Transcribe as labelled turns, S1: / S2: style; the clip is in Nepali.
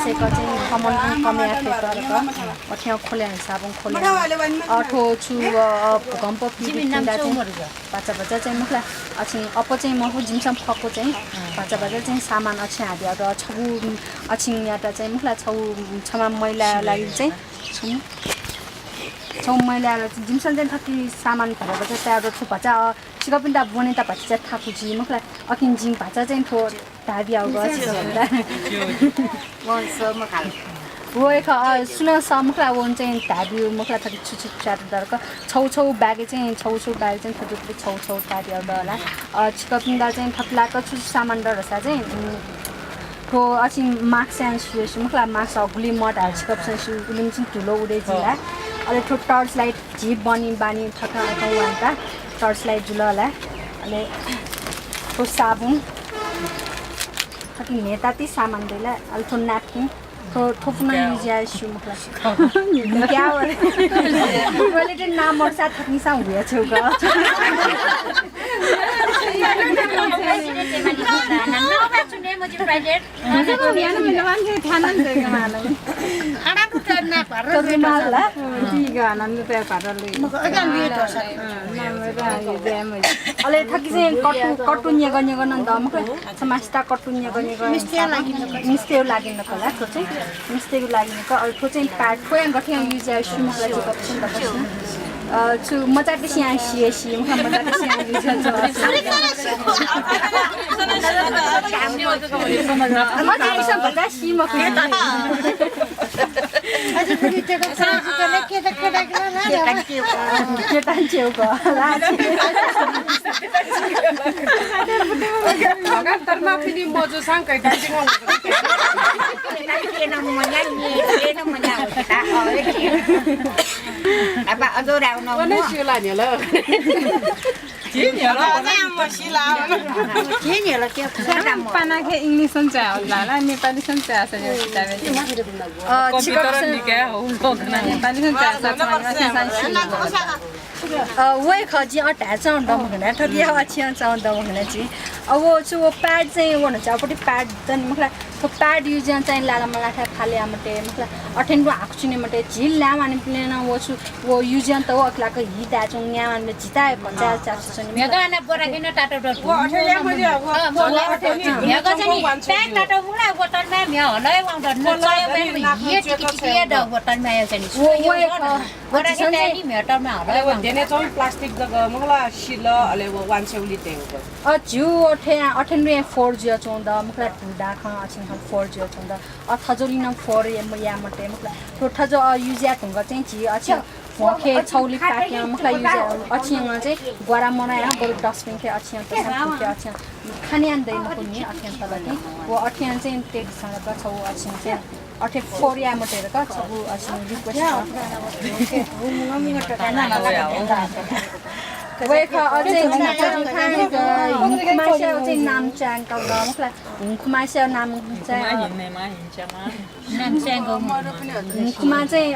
S1: सेको चाहिँ कमन कमिया पेपरको अठ्याउ खोले हिसाबन खोले अठो छु भूकम्प पिन्दा चाहिँ बाचा बाचा चाहिँ मुखला अछि अप चाहिँ मफु जिमसम फको चाहिँ बाचा बाचा चाहिँ सामान अछि हादिया र छगु अछि याटा चाहिँ मुखला छमा महिला लागि चाहिँ छौ महिला जिमसम चाहिँ थकी सामान भरेको चाहिँ तयार छु बाचा छिका पिन्दा बने त बाचा थाकु जी मुखला अकिन जिम बाचा चाहिँ थो दाबिया गछ भन्दा वन्स म खाल वो सुन मुखला वन चाहिँ दाबियो मुखला थकी छु चाट दरको छौ ब्यागे चाहिँ छौ ब्याग चाहिँ थुप्रै छौ दाबिया होला छिका पिन्दा चाहिँ थप्लाको छु सामान डरसा चाहिँ तो अछि marks and Suez Mukhla marks अगुली मट हाल्छ सु गुलिम चाहिँ ठुलो उडे जिल्ला अहिले ठो टर्च लाइट जीप बानी थका वानका टर्च लाइट जुलला अहिले तो साबुन थकी नेता ती सामान देला अहिले थो न्यापकिन थोपुना युजिया सु मुखला क्या बोले त नाम मर्सा थक्नी सा हुया छौ ग अले थकी चाहिँ कटुन्य गर्ने नन्द मुखला समास्ता कटुन्य गर्ने मिस्टेक लागिन कला तो चाहिँ मिस्टेक लागिन क अल्फो चाहिँ प्याड खोया गठ्या युज सुमुखला चाहिँ कप्सन त छु मजाले सिया सिएसी मजाले सिया युज
S2: पाना के इंग्लिश संचार होला नेपाली संचार छ यो किताबले नेपाली संचार
S1: वही खजी अट्याच डम हुने ठगिया अच्छी डम हुने चाहिँ अब छु वो प्याड चाहिँ वो हुन्छ अपटी प्याड चाहिँ मुखला तो प्याड युज चाहिँ लाला मला खाले आमटे मुखला अठेन को आखुने मटे झिल ल्या माने प्लेन वो छु वो युज त वो अखला को हि दाजु न्या माने जिता 50 400 नि
S3: मेगाना बोराकिन टाटा डट वो अठेल्या मजे मेगा चाहिँ प्याड टाटा मुला बोतल मा म्या हलै वाउडर न चाय बेन ये टिकिए द बोतल मा चाहिँ
S1: वो
S3: बोराकिन नि मेटर मा हलै
S4: देने चाहिँ प्लास्टिक द मंगला शिल अले वो 170 तेको
S1: जु अठेन 40 चौंद मुखला टुडा ख अछि 40 चौंद अथजोलिन 4 या मटे मुखला तो थजो युजिया थंग चाहिँ जी अछि फोखे छौली पाक्या मुखला युज अछि चाहिँ गोरा मनाया बरु डस्टबिन के अछि त सब के अछि खाने आन्दैन पनि अठ्यान तलले वो अठ्यान चाहिँ टेक सँग छौ अछि चाहिँ अठे 4 या मटेर का छौ अछि रिक्वेस्ट वेखा अझै हिङकुमासे चाहिँ नाम च्याङ का मुखला हिङकुमासे नाम चाहिँ
S3: नाम च्याङ
S1: हिङकुमा चाहिँ